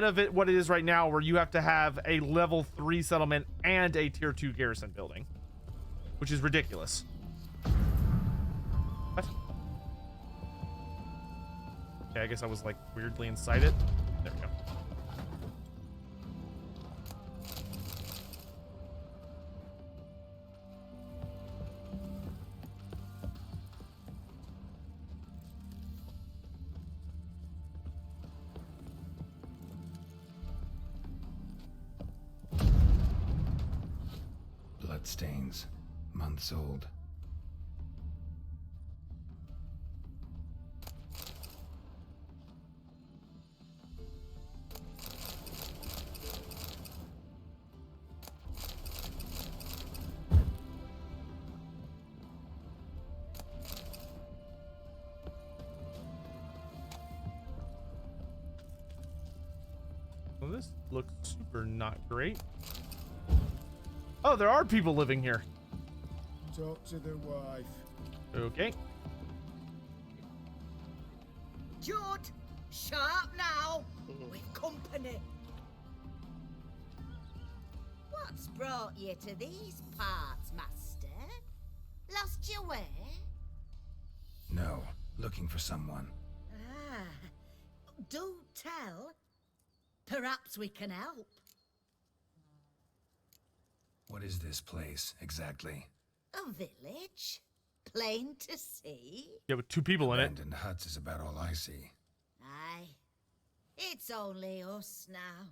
of it what it is right now, where you have to have a level 3 settlement and a tier 2 garrison building, which is ridiculous. What? Okay, I guess I was like weirdly inside it. There we go. Bloodstains, months old. Well, this looks super not great. Oh, there are people living here. Talk to the wife. Okay. Judd, sharp now. We've company. What's brought you to these parts, master? Lost your way? No, looking for someone. Ah, do tell. Perhaps we can help. What is this place, exactly? A village, plain to see. Yeah, with 2 people in it. Abandoned huts is about all I see. Aye, it's only us now.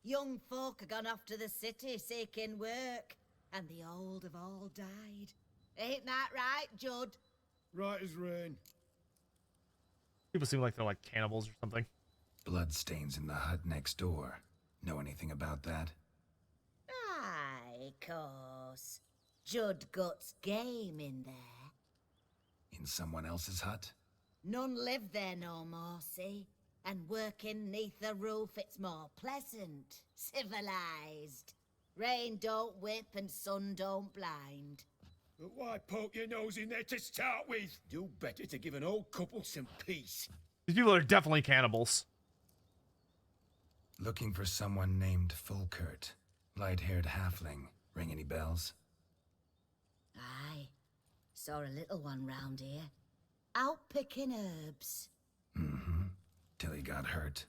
Young folk have gone off to the city seeking work, and the old have all died. Ain't that right, Judd? Right as rain. People seem like they're like cannibals or something. Bloodstains in the hut next door. Know anything about that? Aye, course. Judd guts game in there. In someone else's hut? None live there no more, see? And working neath the roof, it's more pleasant, civilized. Rain don't whip and sun don't blind. But why poke your nose in there to start with? Do better to give an old couple some peace. These people are definitely cannibals. Looking for someone named Fulkert. Light-haired halfling. Ring any bells? Aye, saw a little one round here. Out picking herbs. Mm-hmm. Till he got hurt.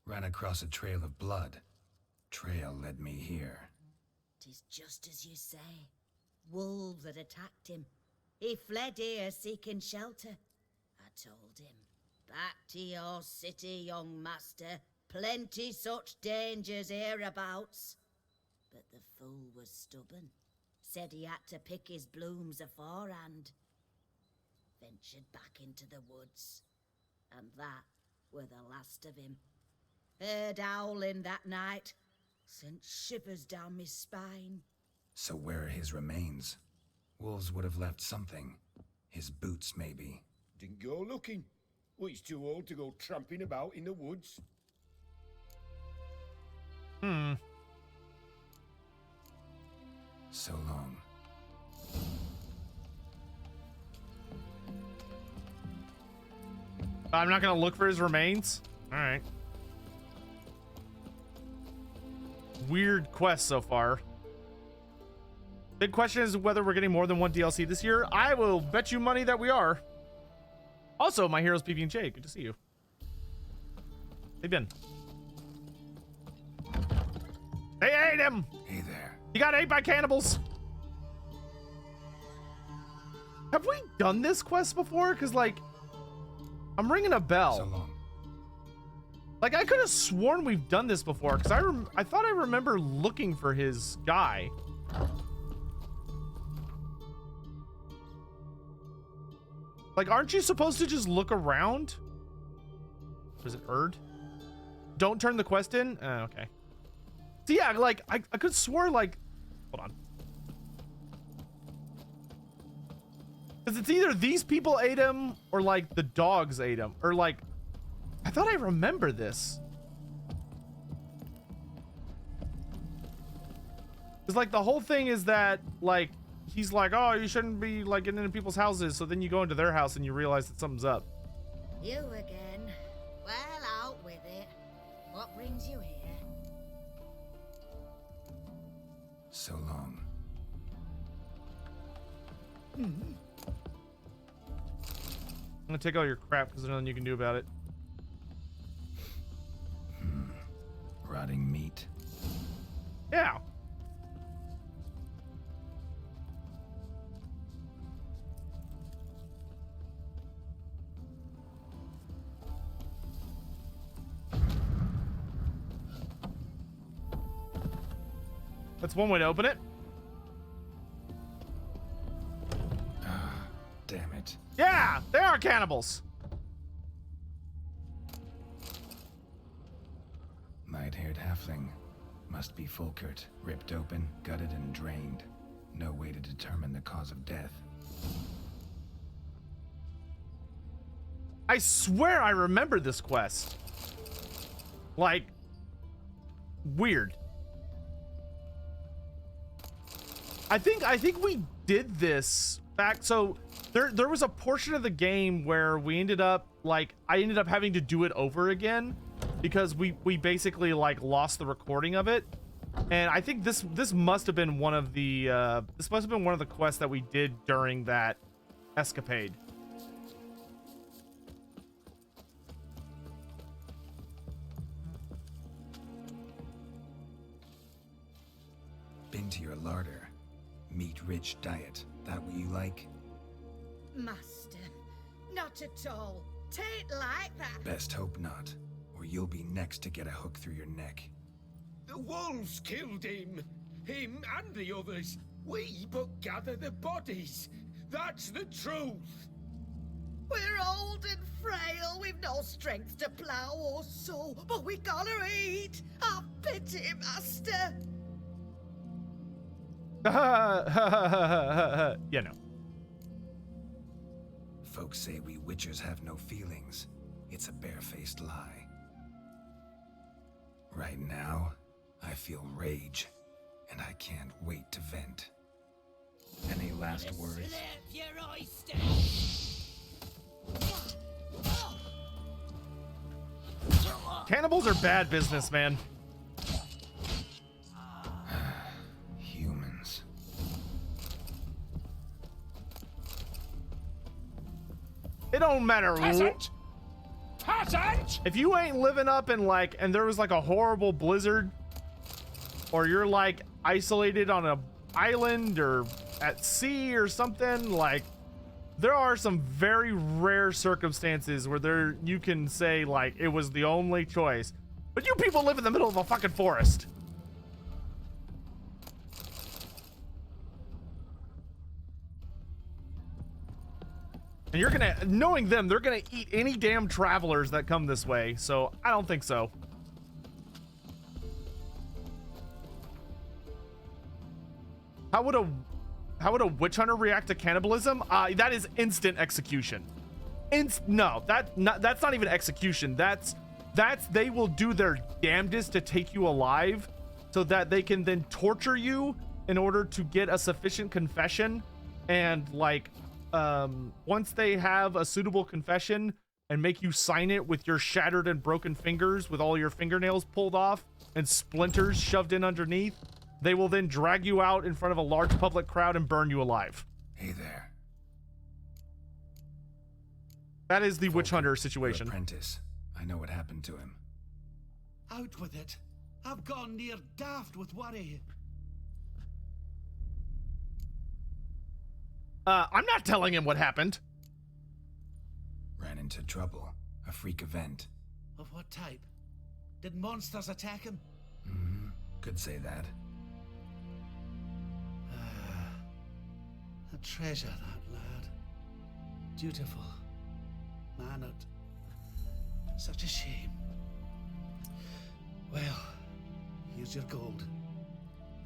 Ran across a trail of blood. Trail led me here. 'Tis just as you say. Wolves had attacked him. He fled here seeking shelter. I told him, back to your city, young master. Plenty such dangers hereabouts. But the fool was stubborn. Said he had to pick his blooms aforehand. Ventured back into the woods. And that were the last of him. Heard howling that night. Sent shivers down my spine. So where are his remains? Wolves would have left something. His boots, maybe. Didn't go looking. Well, he's too old to go tramping about in the woods. So long. I'm not gonna look for his remains. All right. Weird quest so far. Big question is whether we're getting more than one DLC this year. I will bet you money that we are. Also, my heroes PB&J. Good to see you. They've been. They ate him. Hey there. He got ate by cannibals. Have we done this quest before? Because, like, I'm ringing a bell. So long. Like, I could have sworn we've done this before. Because I thought I remember looking for his guy. Like, aren't you supposed to just look around? Was it Erd? Don't turn the quest in? Okay. So yeah, like, I could swear, like, hold on. Because it's either these people ate him or, like, the dogs ate him. Or, like, I thought I remember this. Because, like, the whole thing is that, like, he's like, oh, you shouldn't be, like, getting into people's houses. So then you go into their house and you realize that something's up. You again. Well, out with it. What brings you you here? So long. I'm gonna take all your crap because there's nothing you can do about it. Rotting meat. Yeah. That's one way to open it. Damn it. Yeah, they are cannibals. Light-haired halfling. Must be Fulkert. Ripped open, gutted, and drained. No way to determine the cause of death. I swear I remember this quest. Like, weird. I think we did this back. So there was a portion of the game where we ended up I ended up having to do it over again because we basically like lost the recording of it. And I think this must have been one of the quests that we did during that escapade. Been to your larder. Meat-rich diet. That what you like? Master, not at all. Tain't like that. Best hope not, or you'll be next to get a hook through your neck. The wolves killed him. Him and the others. We but gather the bodies. That's the truth. We're old and frail, we've no strength to plough or sow, but we gotta eat. Have pity, Master. You know. Folks say we witchers have no feelings. It's a barefaced lie. Right now, I feel rage, and I can't wait to vent. Any last words? Slurp your oyster. Cannibals are bad business, man. Humans. It don't matter. Peasant! Peasant! If you ain't living up in and there was like a horrible blizzard, or you're like isolated on a island or at sea or something, like there are some very rare circumstances where you can say like it was the only choice. But you people live in the middle of a fucking forest. And you're gonna, knowing them, they're gonna eat any damn travelers that come this way. So I don't think so. How would a witch hunter react to cannibalism? That is instant execution. No, that's not even execution. That's they will do their damnedest to take you alive so that they can then torture you in order to get a sufficient confession. And once they have a suitable confession and make you sign it with your shattered and broken fingers with all your fingernails pulled off and splinters shoved in underneath, they will then drag you out in front of a large public crowd and burn you alive. Hey there. That is the witch hunter Your situation. apprentice. I know what happened to him. Out with it. I've gone near daft with worry. I'm not telling him what happened. Ran into trouble. A freak event. Of what type? Did monsters attack him? Could say that. A treasure, that lad. Dutiful. Mannered. Such a shame. Well, here's your gold.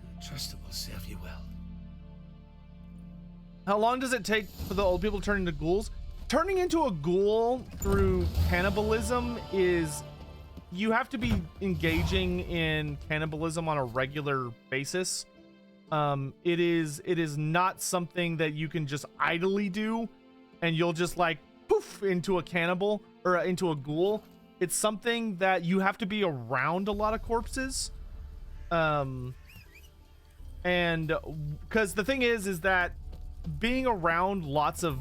I trust it will serve you well. How long does it take for the old people to turn into ghouls? Turning into a ghoul through cannibalism is, you have to be engaging in cannibalism on a regular basis. It is not something that you can just idly do and you'll just like poof into a cannibal or into a ghoul. it's something that you have to be around a lot of corpses. And because the thing is that being around lots of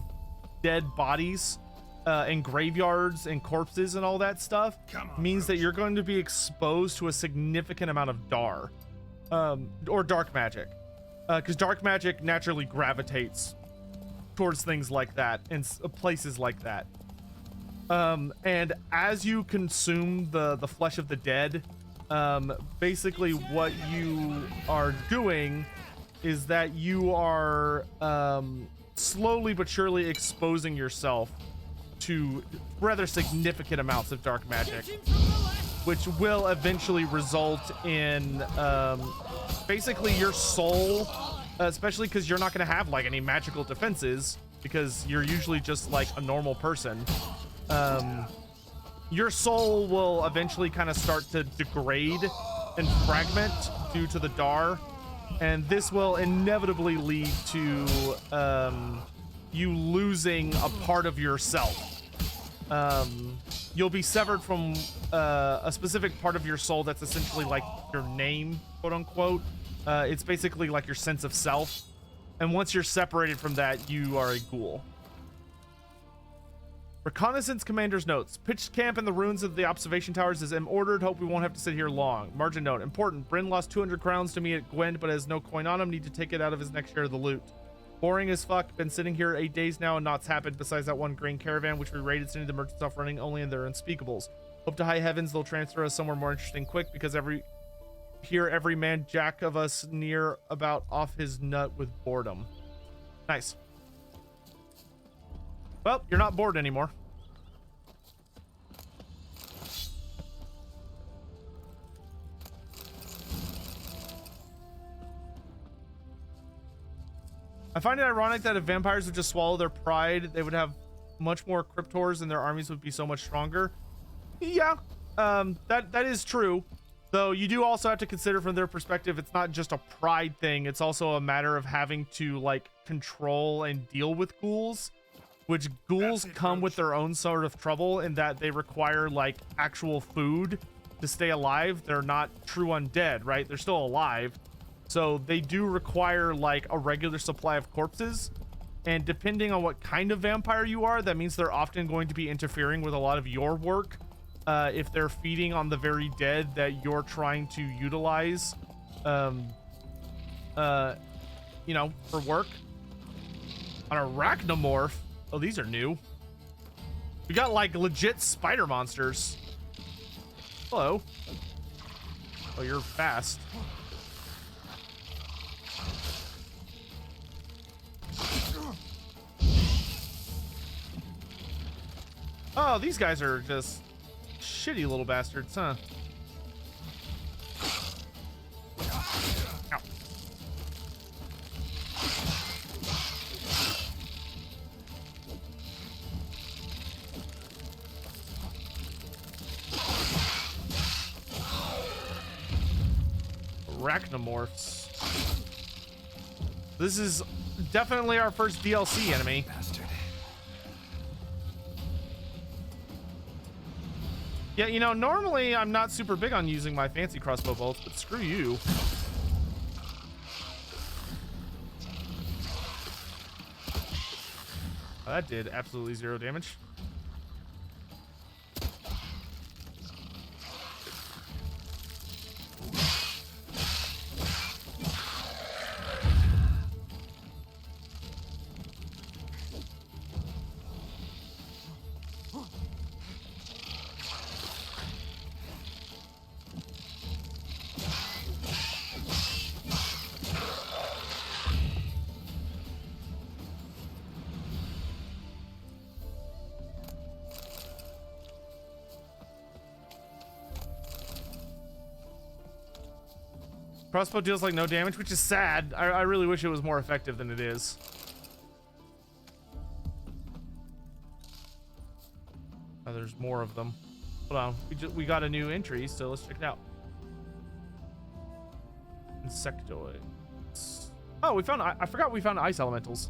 dead bodies and graveyards and corpses and all that stuff means that you're going to be exposed to a significant amount of or dark magic, because dark magic naturally gravitates towards things like that and places like that. And as you consume the flesh of the dead, basically what you are doing is that you are slowly but surely exposing yourself to rather significant amounts of dark magic, which will eventually result in basically your soul, especially because you're not going to have like any magical defenses because you're usually just like a normal person. Your soul will eventually kind of start to degrade and fragment due to the Dar, and this will inevitably lead to you losing a part of yourself. You'll be severed from a specific part of your soul that's essentially like your name, quote unquote. It's basically like your sense of self, and once you're separated from that, you are a ghoul. Reconnaissance commander's notes. Pitched camp in the ruins of the observation towers is ordered. Hope we won't have to sit here long. Margin note. Important. Bryn lost 200 crowns to me at Gwent, but has no coin on him. Need to take it out of his next share of the loot. Boring as fuck. Been sitting here 8 days now and nought's happened besides that one green caravan which we raided, sending the merchants off running only in their unspeakables. Hope to high heavens they'll transfer us somewhere more interesting quick, because every man jack of us near about off his nut with boredom. Nice. Well, you're not bored anymore. I find it ironic that if vampires would just swallow their pride, they would have much more cryptors and their armies would be so much stronger. Yeah, that is true. Though you do also have to consider from their perspective, it's not just a pride thing. It's also a matter of having to like control and deal with ghouls, which ghouls come with their own sort of trouble in that they require like actual food to stay alive. They're not true undead, right? They're still alive. So they do require like a regular supply of corpses. And depending on what kind of vampire you are, that means they're often going to be interfering with a lot of your work. If they're feeding on the very dead that you're trying to utilize, you know, for work. An arachnomorph. Oh, these are new. We got like legit spider monsters. Hello. Oh, you're fast. Oh, these guys are just shitty little bastards, huh? Ow. Arachnomorphs. This is definitely our first DLC enemy. Bastard. Yeah, you know, normally I'm not super big on using my fancy crossbow bolts, but screw you. Oh, that did absolutely 0 damage. Crossbow deals like no damage, which is sad. I really wish it was more effective than it is. Oh, there's more of them. Hold on, we got a new entry, so let's check it out. Insectoids. Oh, we found. I forgot we found ice elementals.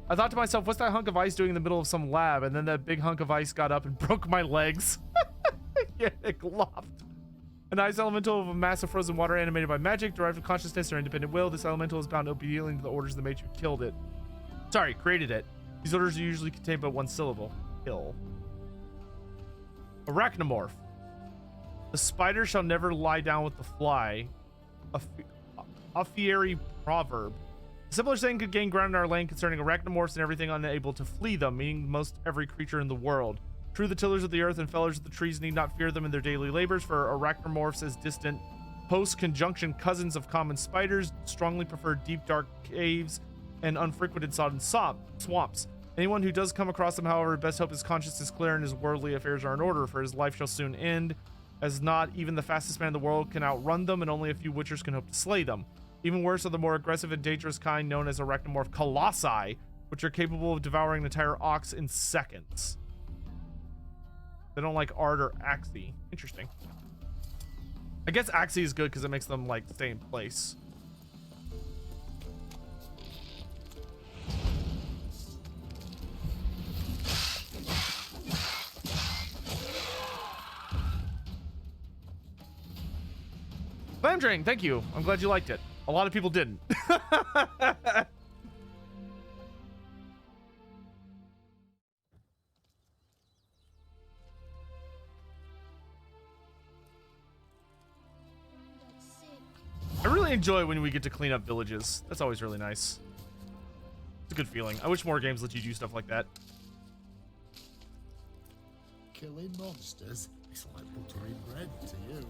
I thought to myself, what's that hunk of ice doing in the middle of some lab? And then that big hunk of ice got up and broke my legs. Oceanic loft. An ice elemental of a massive frozen water animated by magic, derived from consciousness or independent will. This elemental is bound obediently to the orders of the mage who killed it. Sorry, created it. These orders usually contain but one syllable. Kill. Arachnomorph. The spider shall never lie down with the fly. A fiery proverb. A similar saying could gain ground in our land concerning arachnomorphs and everything unable to flee them, meaning most every creature in the world. True, the tillers of the earth and fellers of the trees need not fear them in their daily labors, for arachnomorphs as distant post-conjunction cousins of common spiders strongly prefer deep dark caves and unfrequented sodden swamps. Anyone who does come across them, however, best hope his conscience is clear and his worldly affairs are in order, for his life shall soon end, as not even the fastest man in the world can outrun them, and only a few witchers can hope to slay them. Even worse are the more aggressive and dangerous kind known as arachnomorph colossi, which are capable of devouring an entire ox in seconds. They don't like art or axie. Interesting. I guess axie is good because it makes them like stay in place. Flame Drain, thank you. I'm glad you liked it. A lot of people didn't. I really enjoy when we get to clean up villages. That's always really nice. It's a good feeling. I wish more games let you do stuff like that. Killing monsters? It's like buttering bread to you.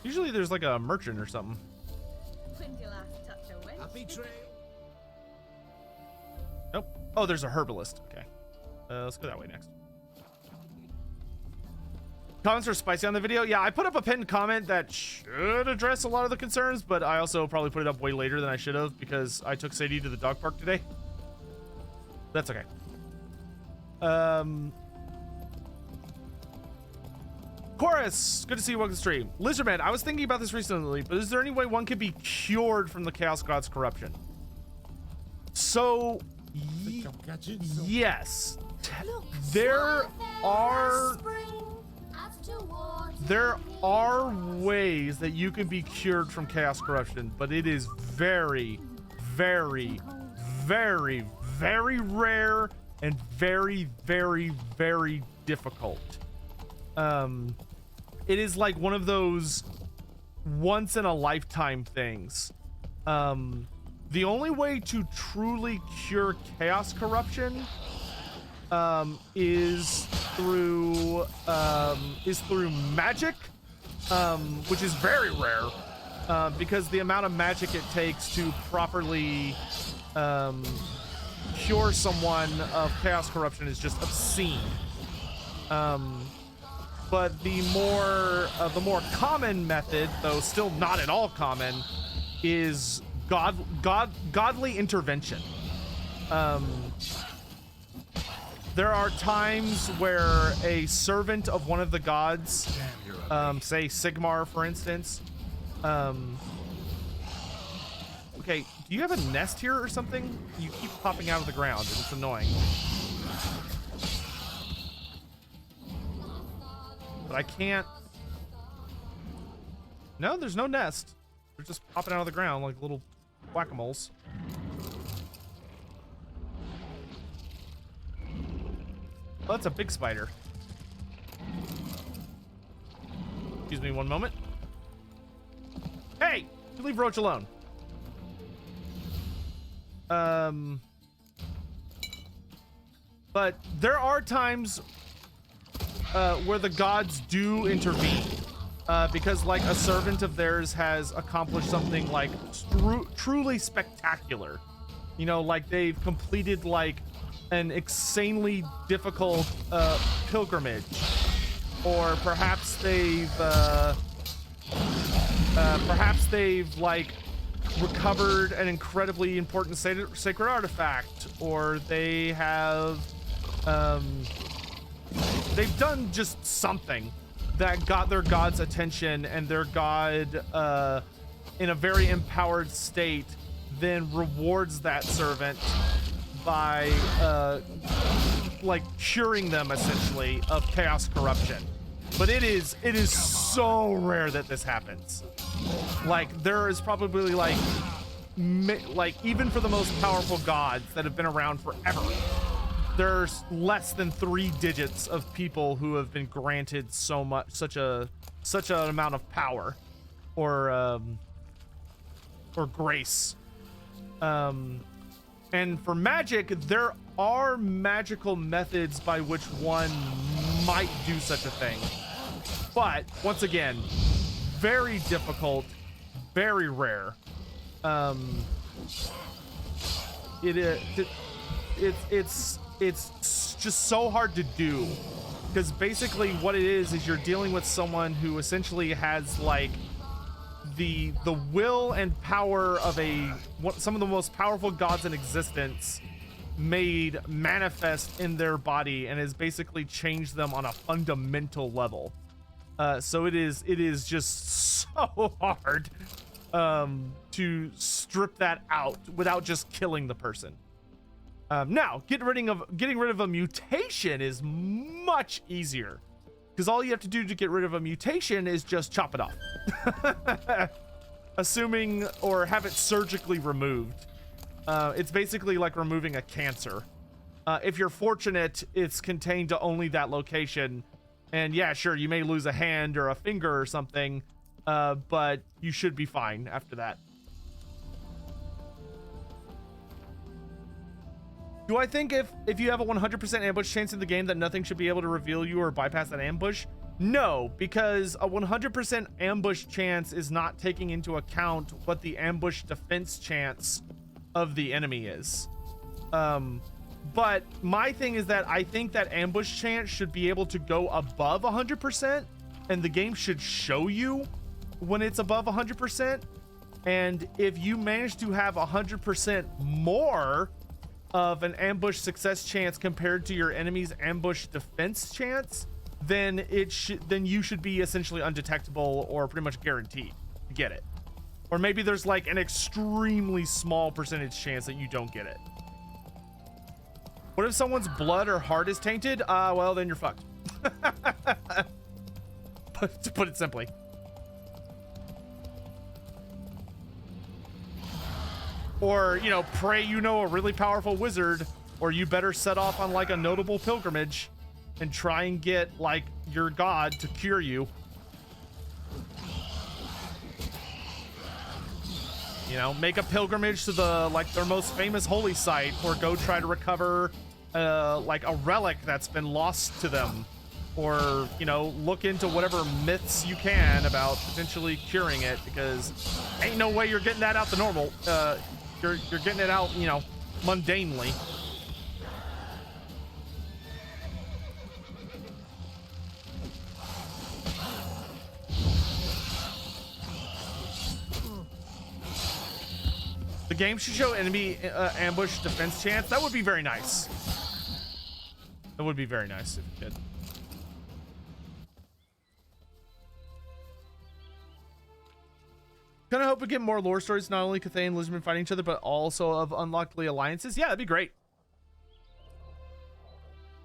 Usually there's like a merchant or something. When do you last touch a wench? Happy trail. Nope. Oh, there's a herbalist. Okay. Let's go that way next. Comments are spicy on the video. Yeah, I put up a pinned comment that should address a lot of the concerns, but I also probably put it up way later than I should have because I took Sadie to the dog park today. That's okay. Chorus, good to see you. Welcome to the stream. Lizardman, I was thinking about this recently, but is there any way one could be cured from the Chaos God's corruption? So, yes. There are ways that you can be cured from chaos corruption, but it is very, very, very, very rare and very, very, very difficult. It is like one of those once in a lifetime things. The only way to truly cure chaos corruption is through magic, which is very rare, because the amount of magic it takes to properly cure someone of chaos corruption is just obscene. But the more common method, though still not at all common, is godly intervention. There are times where a servant of one of the gods, say Sigmar, for instance. Okay, do you have a nest here or something? You keep popping out of the ground, and it's annoying. But I can't. No, there's no nest. They're just popping out of the ground like little whack-a-moles. Oh, that's a big spider. Excuse me one moment. Hey! You leave Roach alone. But there are times where the gods do intervene. Because like a servant of theirs has accomplished something like truly spectacular. You know, like they've completed like an insanely difficult pilgrimage, or perhaps they've like recovered an incredibly important sacred artifact, or they have they've done just something that got their god's attention, and their god in a very empowered state then rewards that servant by like curing them essentially of chaos corruption. but it is so rare that this happens. Like, there is probably like even for the most powerful gods that have been around forever, there's less than 3 digits of people who have been granted such an amount of power or grace. And for magic, there are magical methods by which one might do such a thing. But once again, very difficult, very rare. It's just so hard to do, because basically what it is you're dealing with someone who essentially has like the will and power of some of the most powerful gods in existence made manifest in their body, and has basically changed them on a fundamental level. So it is just so hard to strip that out without just killing the person. Now, getting rid of a mutation is much easier, because all you have to do to get rid of a mutation is just chop it off. Assuming, or have it surgically removed. It's basically like removing a cancer. If you're fortunate, it's contained to only that location. And yeah, sure, you may lose a hand or a finger or something, but you should be fine after that. Do I think if you have a 100% ambush chance in the game that nothing should be able to reveal you or bypass that ambush? No, because a 100% ambush chance is not taking into account what the ambush defense chance of the enemy is. But my thing is that I think that ambush chance should be able to go above 100%, and the game should show you when it's above 100%. And if you manage to have 100% more of an ambush success chance compared to your enemy's ambush defense chance, then you should be essentially undetectable or pretty much guaranteed to get it. Or maybe there's like an extremely small percentage chance that you don't get it. What if someone's blood or heart is tainted? Well, then you're fucked. To put it simply. Or, you know, pray you know a really powerful wizard, or you better set off on like a notable pilgrimage and try and get like your god to cure you. You know, make a pilgrimage to their most famous holy site, or go try to recover like a relic that's been lost to them, or, you know, look into whatever myths you can about potentially curing it, because ain't no way you're getting that out the normal. You're getting it out, you know, mundanely. The game should show enemy ambush defense chance. That would be very nice. That would be very nice if it did. Kind of hope we get more lore stories, not only Cathay and Lizardman fighting each other, but also of unlocked alliances. Yeah, that'd be great.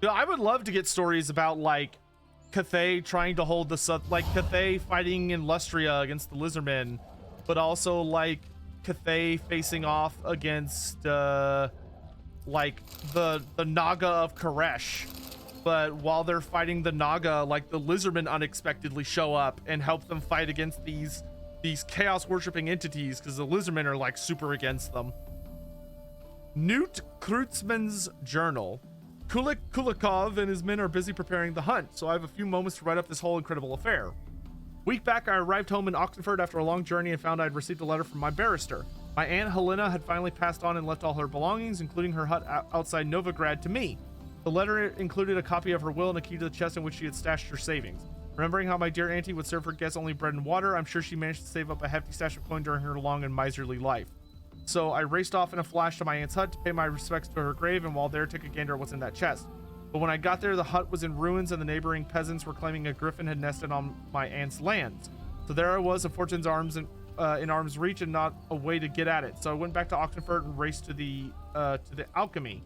You know, I would love to get stories about like Cathay trying to hold like Cathay fighting in Lustria against the Lizardmen, but also like Cathay facing off against like the Naga of Koresh. But while they're fighting the Naga, like the Lizardmen unexpectedly show up and help them fight against these chaos worshipping entities, because the Lizardmen are like super against them. Newt Kreutzmann's journal. Kulik Kulikov and his men are busy preparing the hunt, so I have a few moments to write up this whole incredible affair. Week back, I arrived home in Oxenford after a long journey and found I'd received a letter from my barrister. My aunt Helena had finally passed on and left all her belongings, including her hut outside Novigrad, to me. The letter included a copy of her will and a key to the chest in which she had stashed her savings. Remembering how my dear auntie would serve her guests only bread and water, I'm sure she managed to save up a hefty stash of coin during her long and miserly life. So I raced off in a flash to my aunt's hut to pay my respects to her grave, and while there took a gander at what's in that chest. But when I got there, the hut was in ruins and the neighboring peasants were claiming a griffin had nested on my aunt's lands. So there I was, a fortune's arms in arm's reach and not a way to get at it. So I went back to Oxenford and raced to the alchemy.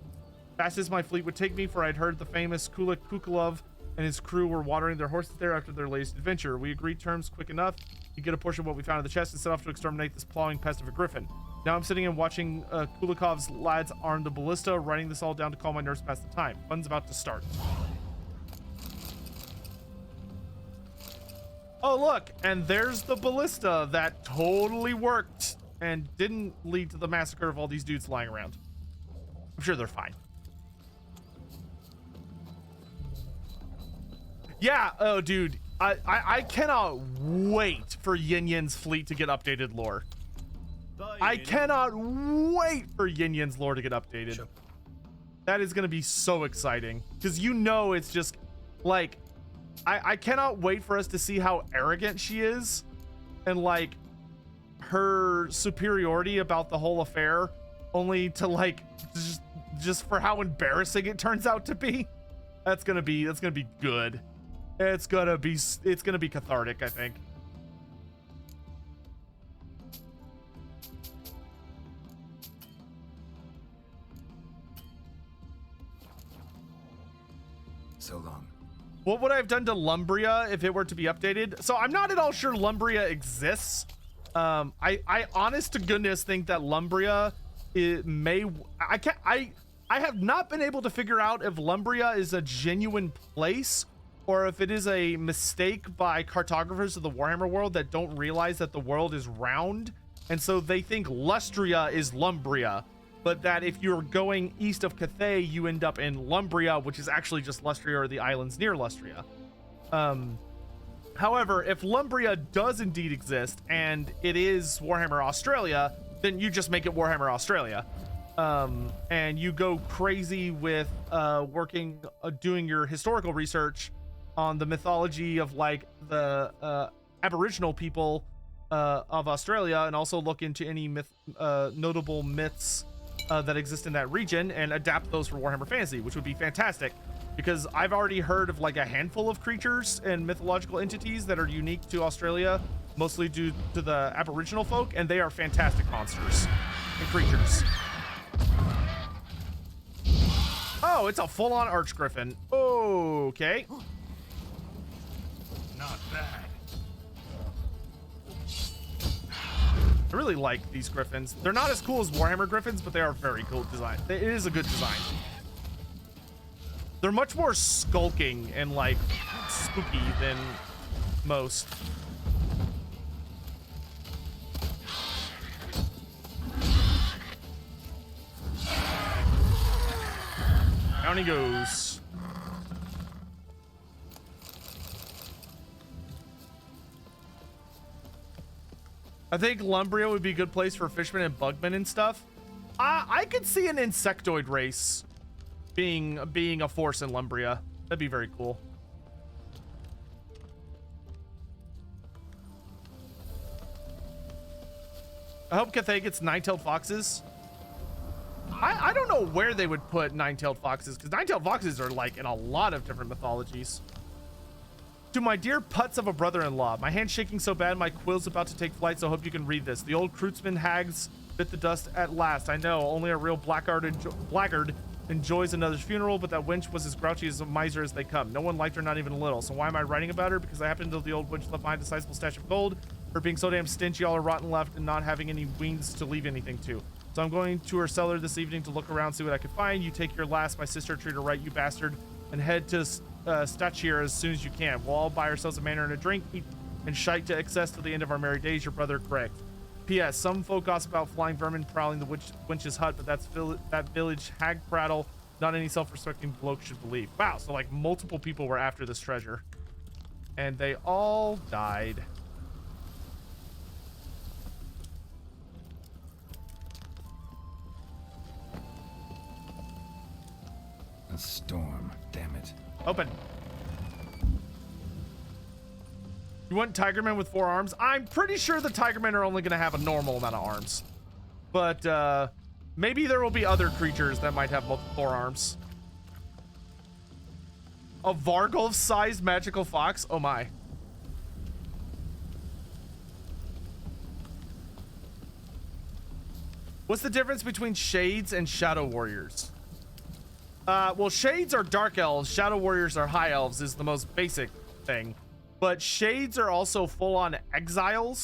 Fast as my fleet would take me, for I'd heard the famous Kulik Kukulov and his crew were watering their horses there after their latest adventure. We agreed terms quick enough to get a portion of what we found in the chest and set off to exterminate this plowing pest of a griffin. Now I'm sitting and watching Kulikov's lads arm the ballista, writing this all down to calm my nerves past the time. Fun's about to start. Oh, look, and there's the ballista that totally worked and didn't lead to the massacre of all these dudes lying around. I'm sure they're fine. Yeah, oh, dude, I cannot wait for Yin Yin's fleet to get updated lore. I cannot wait for Yin Yin's lore to get updated. Sure. That is going to be so exciting because you know it's just like I cannot wait for us to see how arrogant she is and like her superiority about the whole affair, only to like just for how embarrassing it turns out to be. That's gonna be good. It's gonna be cathartic, I think. So long. What would I have done to Lumbria if it were to be updated? So I'm not at all sure Lumbria exists. I honest to goodness think that Lumbria I have not been able to figure out if Lumbria is a genuine place or if it is a mistake by cartographers of the Warhammer world that don't realize that the world is round, and so they think Lustria is Lumbria, but that if you're going east of Cathay, you end up in Lumbria, which is actually just Lustria or the islands near Lustria. However, if Lumbria does indeed exist and it is Warhammer Australia, then you just make it Warhammer Australia. And you go crazy with doing your historical research on the mythology of like the Aboriginal people of Australia, and also look into any notable myths that exist in that region and adapt those for Warhammer Fantasy, which would be fantastic because I've already heard of like a handful of creatures and mythological entities that are unique to Australia, mostly due to the Aboriginal folk, and they are fantastic monsters and creatures. Oh, it's a full-on arch griffin. Okay. Not bad. I really like these griffins. They're not as cool as Warhammer griffins, but they are very cool design. It is a good design. They're much more skulking and like spooky than most. Down he goes. I think Lumbria would be a good place for fishermen and bugmen and stuff. I could see an insectoid race being a force in Lumbria. That'd be very cool. I hope Cathay gets nine-tailed foxes. I don't know where they would put nine-tailed foxes, because nine-tailed foxes are like in a lot of different mythologies. To my dear putz of a brother-in-law, my hand's shaking so bad my quill's about to take flight, so I hope you can read this. The old Kreutzmann hags bit the dust at last. I know, only a real blackguard enjoys another's funeral, but that wench was as grouchy as a miser as they come. No one liked her, not even a little. So why am I writing about her? Because I happen to know the old wench left behind a sizable stash of gold. Her being so damn stingy, all her rotten left, and not having any wings to leave anything to. So I'm going to her cellar this evening to look around, see what I can find. You take your last, my sister, treat her right, you bastard, and head to Stachir as soon as you can. We'll all buy ourselves a manor and a drink, eat and shite to excess till the end of our merry days. Your brother, Greg. P.S. Some folk gossip about flying vermin prowling the wench's hut, but that's that village hag prattle. Not any self-respecting bloke should believe. Wow, so like multiple people were after this treasure, and they all died. A storm, damn it. Open. You want Tigermen with 4 arms? I'm pretty sure the Tigermen are only going to have a normal amount of arms. But maybe there will be other creatures that might have multiple 4 arms. A Vargulf-sized magical fox? Oh my. What's the difference between shades and shadow warriors? Well, shades are dark elves, shadow warriors are high elves is the most basic thing, but shades are also full-on exiles.